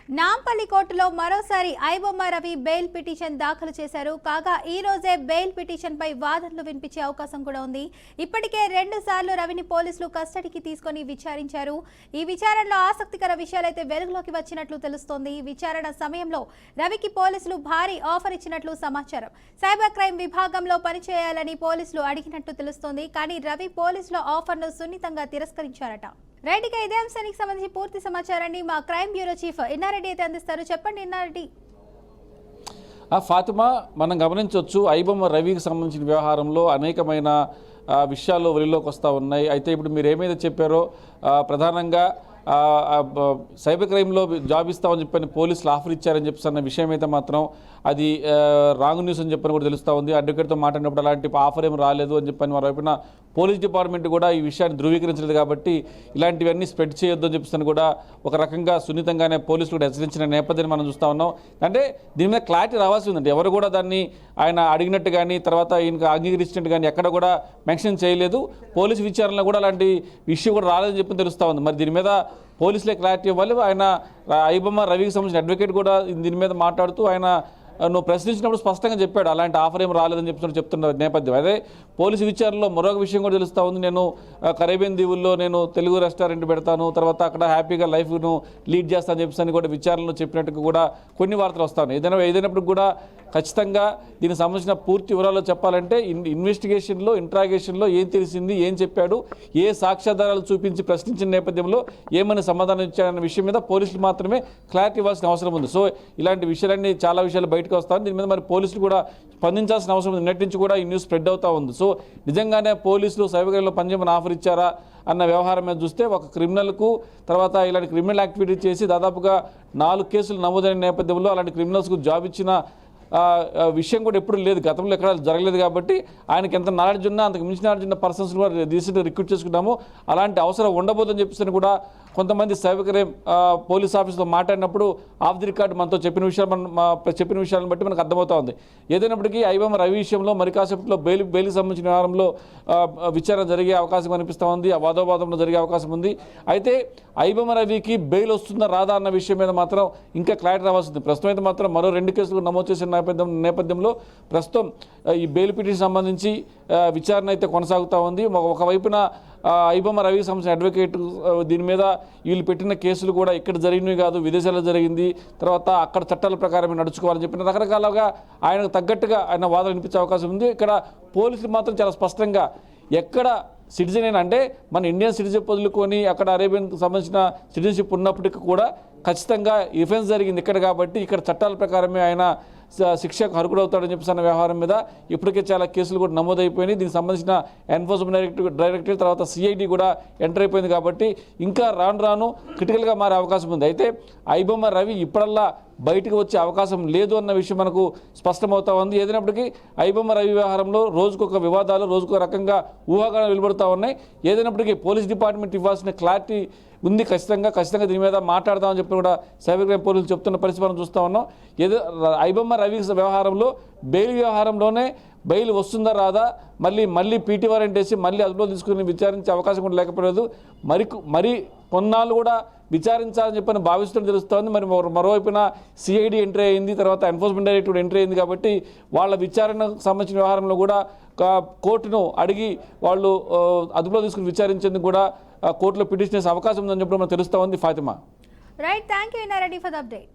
నాంపల్లి కోర్టులో మరోసారి iBomma Ravi bail petition దాఖలు చేశారు. కాగా ఈ రోజే బెయిల్ పిటిషన్ పై వాదనలు వినిపించే అవకాశం కూడా ఉంది. ఇప్పటికే 2 సార్లు రవిని పోలీసులు కస్టడీకి తీసుకొని విచారించారు. ఈ విచారణలో ఆసక్తికర విషయాలైతే వెలుగులోకి వచ్చినట్లు తెలుస్తోంది. విచారణ సమయంలో రవికి పోలీసులు భారీ ఆఫర్ ఇచ్చినట్లు సమాచారం. సైబర్ క్రైమ్ విభాగంలో పనిచేయాలని పోలీసులు అడిగినట్టు తెలుస్తోంది. కానీ రవి పోలీసుల ఆఫర్ను సున్నితంగా తిరస్కరించారట. రైట్, ఇక ఇదే అంశానికి సంబంధించి పూర్తి సమాచారాన్ని మా క్రైమ్ బ్యూరో చీఫ్ ఇన్నారెడ్డి అయితే అందిస్తారు. చెప్పండి ఇన్నారెడ్డి. ఫాతిమా, మనం గమనించవచ్చు ఐబొమ్మ రవికి సంబంధించిన వ్యవహారంలో అనేకమైన విషయాలు వెలుగులోకి వస్తూ ఉన్నాయి. అయితే ఇప్పుడు మీరు ఏమైతే చెప్పారో ప్రధానంగా సైబర్ క్రైమ్లో జాబ్ ఇస్తామని చెప్పని పోలీసులు ఆఫర్ ఇచ్చారని చెప్పి అన్న విషయం అయితే మాత్రం అది రాంగ్ న్యూస్ అని చెప్పని కూడా తెలుస్తూ ఉంది. అడ్వకేట్తో మాట్లాడినప్పుడు అలాంటి ఆఫర్ ఏం రాలేదు అని చెప్పని మరోవైపున పోలీస్ డిపార్ట్మెంట్ కూడా ఈ విషయాన్ని ధృవీకరించలేదు. కాబట్టి ఇలాంటివన్నీ స్ప్రెడ్ చేయొద్దు అని చెప్పి కూడా ఒక రకంగా సున్నితంగానే పోలీసులు కూడా హెచ్చరించిన నేపథ్యాన్ని మనం చూస్తూ ఉన్నాం. అంటే దీని మీద క్లారిటీ రావాల్సి ఉందండి. ఎవరు కూడా దాన్ని ఆయన అడిగినట్టు కానీ తర్వాత ఈయనకు అంగీకరించినట్టు కానీ ఎక్కడ కూడా మెన్షన్ చేయలేదు. పోలీసు విచారణలో కూడా అలాంటి ఇష్యూ కూడా రాలేదని చెప్పి తెలుస్తూ ఉంది. మరి దీని మీద పోలీసులే క్లారిటీ ఇవ్వాలి. ఆయన ఐబొమ్మ రవికి సంబంధించిన అడ్వకేట్ కూడా దీని మీద మాట్లాడుతూ ఆయన నువ్వు ప్రశ్నించినప్పుడు స్పష్టంగా చెప్పాడు అలాంటి ఆఫర్ ఏం రాలేదని చెప్తున్న నేపథ్యం. అదే పోలీసు విచారణలో మరొక విషయం కూడా తెలుస్తూ ఉంది. నేను కరేబియన్ దీవుల్లో నేను తెలుగు రెస్టారెంట్ పెడతాను, తర్వాత అక్కడ హ్యాపీగా లైఫ్ను లీడ్ చేస్తానని చెప్పి కూడా విచారణలో చెప్పినట్టుగా కూడా కొన్ని వార్తలు వస్తాను. ఏదైనప్పుడు కూడా ఖచ్చితంగా దీనికి సంబంధించిన పూర్తి వివరాలు చెప్పాలంటే ఇన్వెస్టిగేషన్లో ఇంట్రాగేషన్లో ఏం తెలిసింది, ఏం చెప్పాడు, ఏ సాక్ష్యాధారాలు చూపించి ప్రశ్నించిన నేపథ్యంలో ఏమని సమాధానం ఇచ్చాడన్న విషయం మీద పోలీసులు మాత్రమే క్లారిటీ ఇవ్వాల్సిన అవసరం ఉంది. సో ఇలాంటి విషయాలన్నీ చాలా విషయాలు బయటకు వస్తాయి. దీని మీద మరి పోలీసులు కూడా స్పందించాల్సిన అవసరం ఉంది. నిన్నటి నుంచి కూడా ఈ న్యూస్ స్ప్రెడ్ అవుతూ ఉంది. సో నిజంగానే పోలీసులు సైబర్ క్రైమ్లో పనిచేయమని ఆఫర్ ఇచ్చారా అన్న వ్యవహారం మీద చూస్తే ఒక క్రిమినల్కు తర్వాత ఇలాంటి క్రిమినల్ యాక్టివిటీ చేసి దాదాపుగా 4 కేసులు నమోదైన నేపథ్యంలో అలాంటి క్రిమినల్స్కు జాబ్ ఇచ్చిన విషయం కూడా ఎప్పుడు లేదు, గతంలో ఎక్కడ జరగలేదు. కాబట్టి ఆయనకి ఎంత నాలెడ్జ్ ఉన్నా అంతకు మించిన నాలెడ్జ్ ఉన్న పర్సన్స్ కూడా రీసెంట్గా రిక్రూట్ చేసుకున్నాము. అలాంటి అవసరం ఉండబోదని చెప్పేసి కూడా కొంతమంది సైబర్ క్రైమ్ పోలీస్ ఆఫీసులో మాట్లాడినప్పుడు ఆఫ్ ది రికార్డ్ మనతో చెప్పిన విషయాలను బట్టి మనకు అర్థమవుతా ఉంది. ఏదైనప్పటికీ ఐబొమ్మ రవి విషయంలో మరి కాసేపట్లో బెయిల్కి సంబంధించిన వ్యవహారంలో విచారణ జరిగే అవకాశం కనిపిస్తూ ఉంది. ఆ వాదోవాదంలో జరిగే అవకాశం ఉంది. అయితే ఐబొమ్మ రవికి బెయిల్ వస్తుందా రాదా అన్న విషయం మీద మాత్రం ఇంకా క్లారిటీ రావాల్సింది. ప్రస్తుతం అయితే మాత్రం మరో 2 కేసులు నమోదు చేసిన నేపథ్యంలో ప్రస్తుతం ఈ బెయిల్ పిటిషన్ సంబంధించి విచారణ అయితే కొనసాగుతూ ఉంది. ఒకవైపున ఐబొమ్మ రవికి సంబంధించిన అడ్వకేట్ దీని మీద వీళ్ళు పెట్టిన కేసులు కూడా ఇక్కడ జరిగినవి కాదు, విదేశాల్లో జరిగింది, తర్వాత అక్కడ చట్టాల ప్రకారమే నడుచుకోవాలని చెప్పిన రకరకాలుగా ఆయనకు తగ్గట్టుగా ఆయన వాదన వినిపించే అవకాశం ఉంది. ఇక్కడ పోలీసులు మాత్రం చాలా స్పష్టంగా ఎక్కడ సిటిజన్ అయినా అంటే మన ఇండియన్ సిటిజన్ వదులుకొని అక్కడ అరేబియన్కి సంబంధించిన సిటిజన్షిప్ ఉన్నప్పటికీ కూడా ఖచ్చితంగా ఇఫెన్స్ జరిగింది ఇక్కడ కాబట్టి ఇక్కడ చట్టాల ప్రకారమే ఆయన శిక్షకు అర్హుడవుతాడని చెప్పేసి అన్న వ్యవహారం మీద ఇప్పటికే చాలా కేసులు కూడా నమోదైపోయినాయి. దీనికి సంబంధించిన ఎన్ఫోర్స్మెంట్ డైరెక్టరేట్ తర్వాత సిఐడి కూడా ఎంటర్ అయిపోయింది. కాబట్టి ఇంకా రాను క్రిటికల్గా మారే అవకాశం ఉంది. అయితే ఐబొమ్మ రవి ఇప్పుడల్లా బయటకు వచ్చే అవకాశం లేదు అన్న విషయం మనకు స్పష్టమవుతా ఉంది. ఏదైనప్పటికీ ఐబొమ్మ రవి వ్యవహారంలో రోజుకొక వివాదాలు, రోజుకొక రకంగా ఊహాగానాలు వెలువడుతూ ఉన్నాయి. ఏదైనప్పటికీ పోలీస్ డిపార్ట్మెంట్ ఇవ్వాల్సిన క్లారిటీ ఉంది. ఖచ్చితంగా దీని మీద మాట్లాడదామని చెప్పి కూడా సైబర్ క్రైమ్ పోలీసులు చెప్తున్న పరిస్థితి మనం చూస్తూ ఉన్నాం. ఐబొమ్మ రవి వ్యవహారంలో బెయిల్ వ్యవహారంలోనే బెయిల్ వస్తుందా రాదా, మళ్ళీ పీటీ వారెంట్ వేసి మళ్ళీ అదుపులో తీసుకుని విచారించే అవకాశం కూడా లేకపోలేదు. మరి కొన్నాళ్ళు కూడా విచారించాలని చెప్పని భావిస్తున్నట్టు తెలుస్తోంది. మరి మరోవైపున సిఐడి ఎంట్రీ అయింది, తర్వాత ఎన్ఫోర్స్మెంట్ డైరెక్టరేట్ ఎంట్రీ అయింది. కాబట్టి వాళ్ళ విచారణకు సంబంధించిన వ్యవహారంలో కూడా కోర్టును అడిగి వాళ్ళు అదుపులో తీసుకుని విచారించేందుకు కూడా కోర్టులో పిటిషన్ చేసే అవకాశం ఉందని చెప్పి మనకు తెలుస్తూ ఉంది. Fatima. Right, thank you Inna Reddy for the update.